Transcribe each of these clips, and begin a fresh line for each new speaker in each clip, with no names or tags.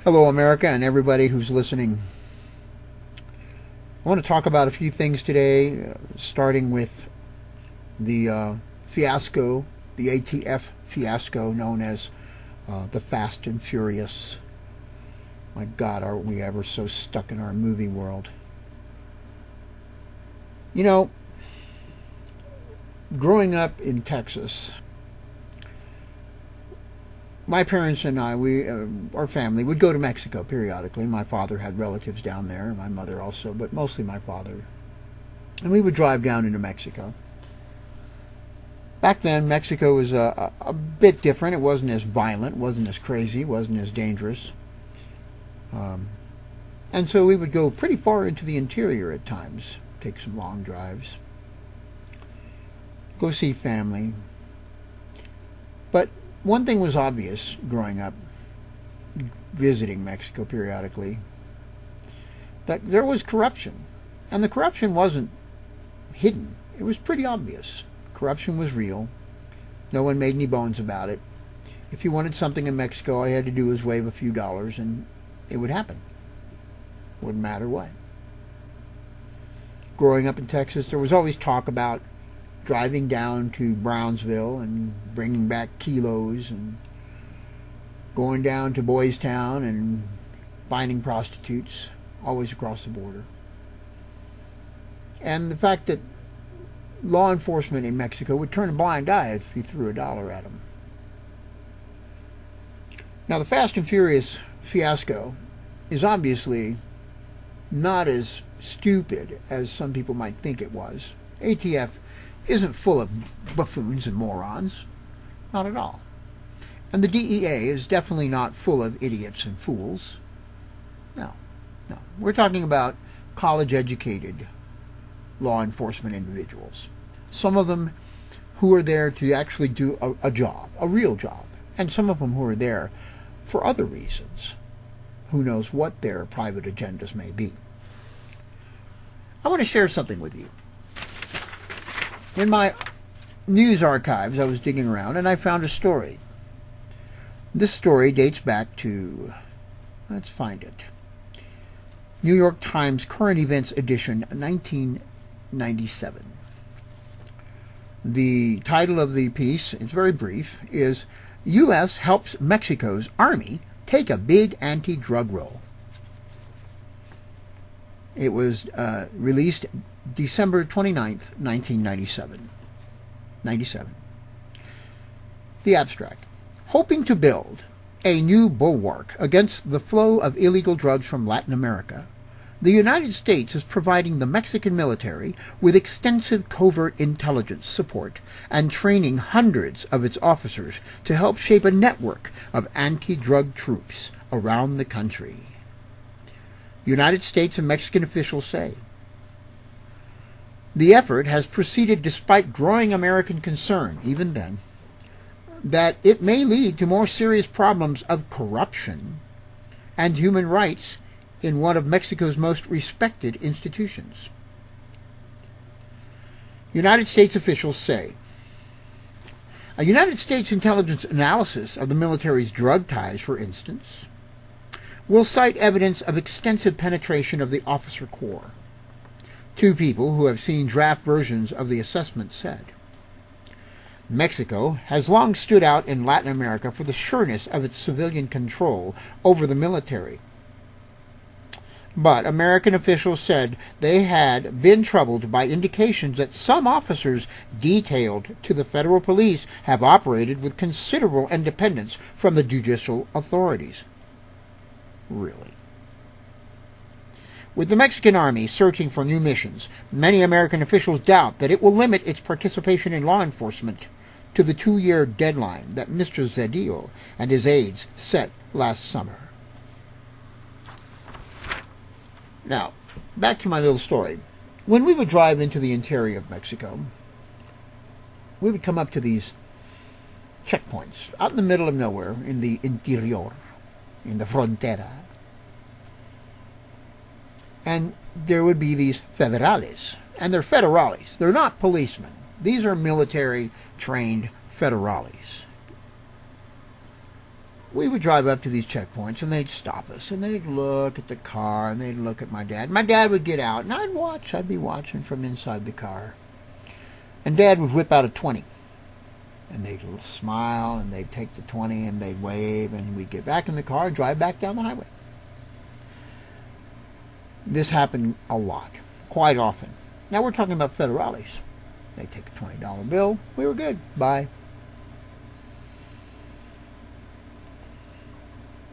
Hello, America, and everybody who's listening. I want to talk about a few things today, starting with the fiasco, the ATF fiasco known as the Fast and Furious. My God, aren't we ever so stuck in our movie world? You know, growing up in Texas, my parents and I, our family, would go to Mexico periodically. My father had relatives down there, my mother also, but mostly my father. And we would drive down into Mexico. Back then, Mexico was a bit different. It wasn't as violent, wasn't as crazy, wasn't as dangerous. And so we would go pretty far into the interior at times, take some long drives, go see family. But one thing was obvious growing up, visiting Mexico periodically, that there was corruption. And the corruption wasn't hidden. It was pretty obvious. Corruption was real. No one made any bones about it. If you wanted something in Mexico, all you had to do was wave a few dollars and it would happen. Wouldn't matter what. Growing up in Texas, there was always talk about driving down to Brownsville and bringing back kilos, and going down to Boys Town and finding prostitutes, always across the border. And the fact that law enforcement in Mexico would turn a blind eye if you threw a dollar at them. Now, the Fast and Furious fiasco is obviously not as stupid as some people might think it was. ATF isn't full of buffoons and morons. Not at all. And the DEA is definitely not full of idiots and fools. No. We're talking about college-educated law enforcement individuals. Some of them who are there to actually do a job, a real job. And some of them who are there for other reasons. Who knows what their private agendas may be. I want to share something with you. In my news archives, I was digging around and I found a story. This story dates back to, let's find it, New York Times Current Events Edition, 1997. The title of the piece, it's very brief, is U.S. Helps Mexico's Army Take a Big Anti-Drug Roll. It was released December 29th, 1997. The abstract. Hoping to build a new bulwark against the flow of illegal drugs from Latin America, the United States is providing the Mexican military with extensive covert intelligence support and training hundreds of its officers to help shape a network of anti-drug troops around the country. United States and Mexican officials say. The effort has proceeded despite growing American concern, even then, that it may lead to more serious problems of corruption and human rights in one of Mexico's most respected institutions. United States officials say, a United States intelligence analysis of the military's drug ties, for instance, will cite evidence of extensive penetration of the officer corps. Two people who have seen draft versions of the assessment said. Mexico has long stood out in Latin America for the sureness of its civilian control over the military. But American officials said they had been troubled by indications that some officers detailed to the federal police have operated with considerable independence from the judicial authorities. Really? With the Mexican army searching for new missions, many American officials doubt that it will limit its participation in law enforcement to the 2-year deadline that Mr. Zedillo and his aides set last summer. Now, back to my little story. When we would drive into the interior of Mexico, we would come up to these checkpoints out in the middle of nowhere, in the interior, in the frontera. And there would be these federales. And they're federales. They're not policemen. These are military-trained federales. we would drive up to these checkpoints, and they'd stop us, and they'd look at the car, and they'd look at my dad. My dad would get out, and I'd watch. I'd be watching from inside the car. And Dad would whip out a 20. And they'd smile, and they'd take the 20, and they'd wave, and we'd get back in the car and drive back down the highway. This happened a lot, quite often. Now we're talking about federales. They take a $20 bill. We were good. Bye.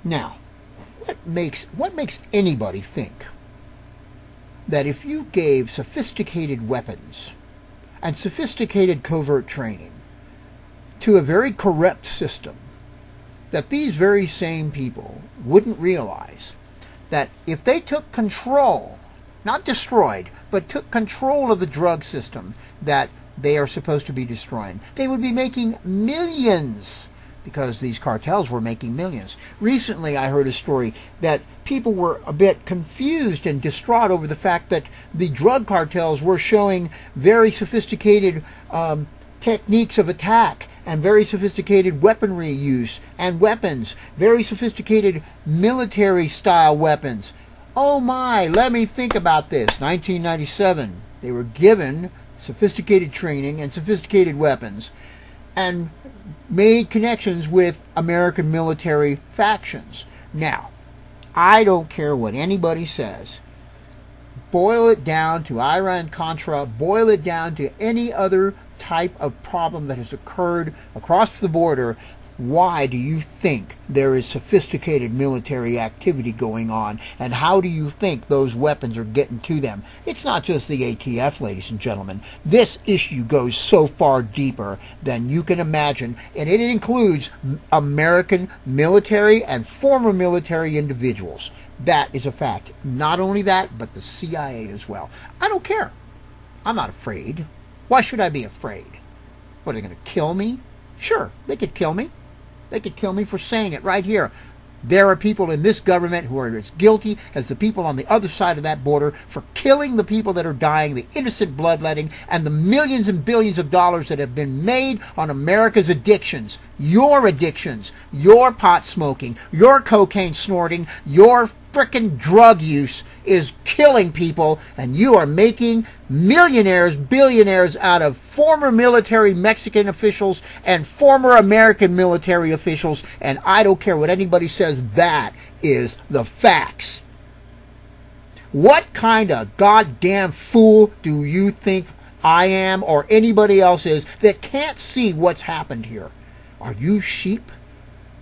Now, what makes anybody think that if you gave sophisticated weapons and sophisticated covert training to a very corrupt system, that these very same people wouldn't realize that if they took control, not destroyed, but took control of the drug system that they are supposed to be destroying, they would be making millions, because these cartels were making millions. Recently, I heard a story that people were a bit confused and distraught over the fact that the drug cartels were showing very sophisticated techniques of attack and very sophisticated weaponry use and weapons, very sophisticated military-style weapons. Oh my, let me think about this. 1997, they were given sophisticated training and sophisticated weapons and made connections with American military factions. Now, I don't care what anybody says. Boil it down to Iran-Contra, boil it down to any other type of problem that has occurred across the border. Why do you think there is sophisticated military activity going on, and how do you think those weapons are getting to them? It's not just the ATF, ladies and gentlemen. This issue goes so far deeper than you can imagine, and it includes American military and former military individuals. That is a fact. Not only that, but the CIA as well. I don't care. I'm not afraid. Why should I be afraid? What, are they going to kill me? Sure, they could kill me. They could kill me for saying it right here. There are people in this government who are as guilty as the people on the other side of that border for killing the people that are dying, the innocent bloodletting, and the millions and billions of dollars that have been made on America's addictions. Your pot smoking, your cocaine snorting, your frickin' drug use is killing people, and you are making millionaires, billionaires out of former military Mexican officials and former American military officials, and I don't care what anybody says, that is the facts. What kind of goddamn fool do you think I am, or anybody else is, that can't see what's happened here? Are you sheep?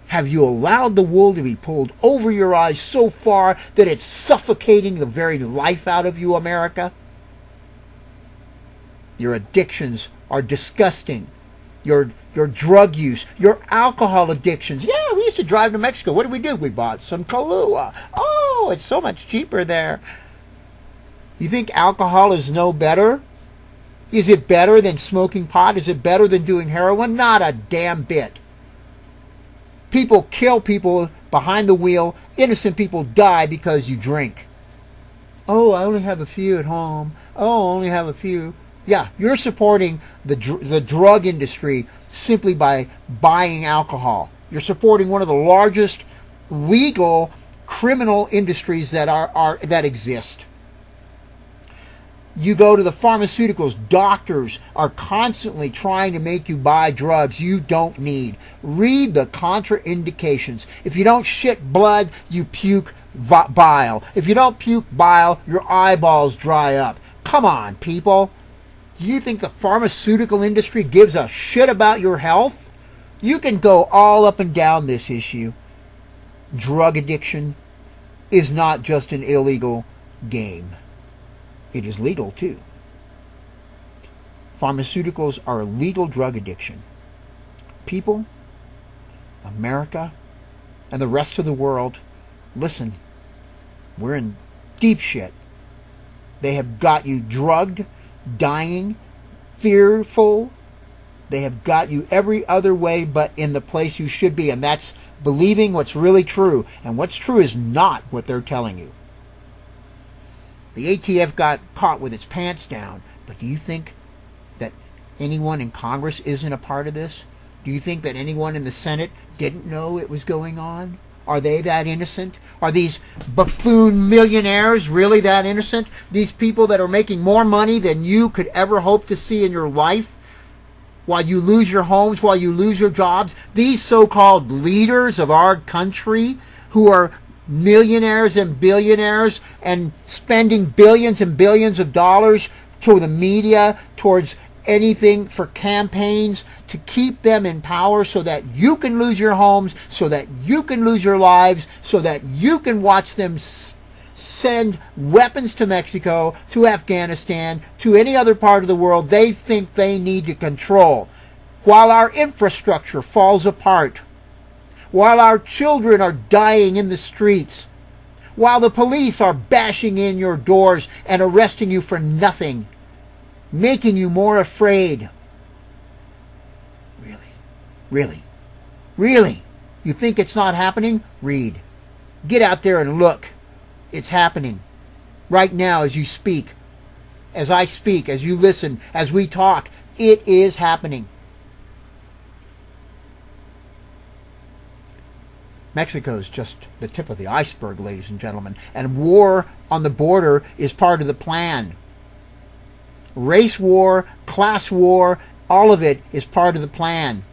Have you allowed the wool to be pulled over your eyes so far that it's suffocating the very life out of you, America? Your addictions are disgusting. Your drug use, your alcohol addictions. Yeah, we used to drive to Mexico. What did we do? We bought some Kahlua. Oh, it's so much cheaper there. You think alcohol is no better? Is it better than smoking pot? Is it better than doing heroin? Not a damn bit. People kill people behind the wheel. Innocent people die because you drink. Oh, I only have a few at home. Oh, I only have a few. Yeah, you're supporting the drug industry simply by buying alcohol. You're supporting one of the largest legal criminal industries that exist. You go to the pharmaceuticals, doctors are constantly trying to make you buy drugs you don't need. Read the contraindications. If you don't shit blood, you puke bile. If you don't puke bile, your eyeballs dry up. Come on, people. Do you think the pharmaceutical industry gives a shit about your health? You can go all up and down this issue. Drug addiction is not just an illegal game. It is legal too. Pharmaceuticals are a legal drug addiction. People, America, and the rest of the world, listen, we're in deep shit. They have got you drugged, dying, fearful. They have got you every other way but in the place you should be, and that's believing what's really true. And what's true is not what they're telling you. The ATF got caught with its pants down, but do you think that anyone in Congress isn't a part of this? Do you think that anyone in the Senate didn't know it was going on? Are they that innocent? Are these buffoon millionaires really that innocent? These people that are making more money than you could ever hope to see in your life? While you lose your homes, while you lose your jobs, these so-called leaders of our country who are millionaires and billionaires and spending billions and billions of dollars to the media, towards anything for campaigns to keep them in power so that you can lose your homes, so that you can lose your lives, so that you can watch them send weapons to Mexico, to Afghanistan, to any other part of the world they think they need to control, while our infrastructure falls apart, while our children are dying in the streets, while the police are bashing in your doors and arresting you for nothing, making you more afraid. Really? Really? Really? You think it's not happening? Read. Get out there and look. It's happening. Right now as you speak. As I speak, as you listen, as we talk. It is happening. Mexico's just the tip of the iceberg, ladies and gentlemen. And war on the border is part of the plan. Race war, class war, all of it is part of the plan.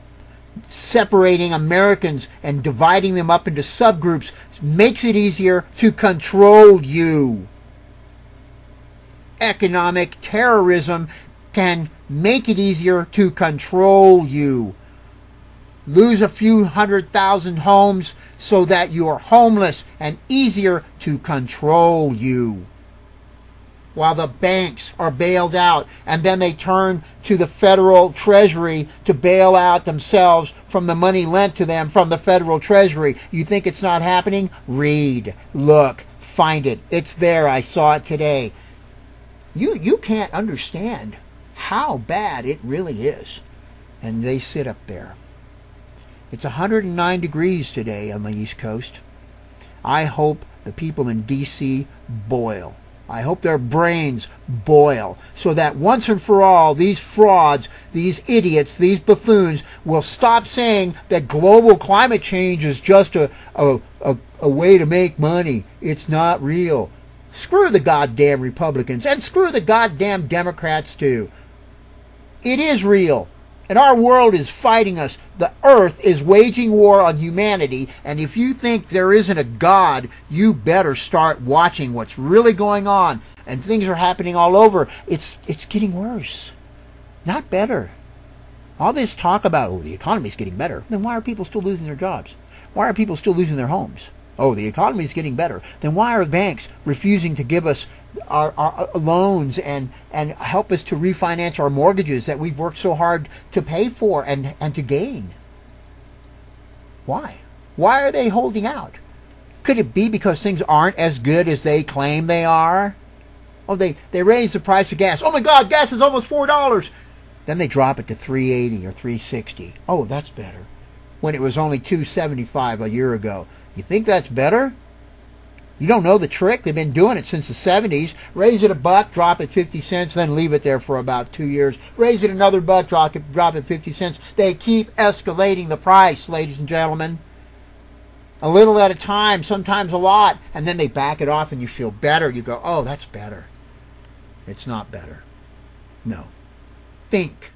Separating Americans and dividing them up into subgroups makes it easier to control you. Economic terrorism can make it easier to control you. Lose a few 100,000 homes so that you are homeless and easier to control you. While the banks are bailed out, and then they turn to the federal treasury to bail out themselves from the money lent to them from the federal treasury. You think it's not happening? Read, look, find it. It's there. I saw it today. You can't understand how bad it really is. And they sit up there. It's 109 degrees today on the East Coast. I hope the people in D.C. boil. I hope their brains boil so that once and for all these frauds, these idiots, these buffoons will stop saying that global climate change is just a way to make money. It's not real. Screw the goddamn Republicans and screw the goddamn Democrats too. It is real. And our world is fighting us. The earth is waging war on humanity. And if you think there isn't a God, you better start watching what's really going on. And things are happening all over. It's getting worse, not better. All this talk about, oh, the economy's getting better. Then why are people still losing their jobs? Why are people still losing their homes? Oh, the economy's getting better. Then why are banks refusing to give us our loans and help us to refinance our mortgages that we've worked so hard to pay for and to gain? Why? Why are they holding out? Could it be because things aren't as good as they claim they are? Oh, they raise the price of gas. Oh my God, gas is almost $4. Then they drop it to $3.80 or $3.60. Oh, that's better. When it was only $2.75 a year ago. You think that's better? You don't know the trick. They've been doing it since the 70s. Raise it $1, drop it 50 cents, then leave it there for about 2 years. Raise it another $1, drop it 50 cents. They keep escalating the price, ladies and gentlemen. A little at a time, sometimes a lot, and then they back it off and you feel better. You go, oh, that's better. It's not better. No. Think.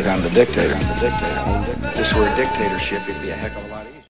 I'm the dictator. If this were a dictatorship, it'd be a heck of a lot easier.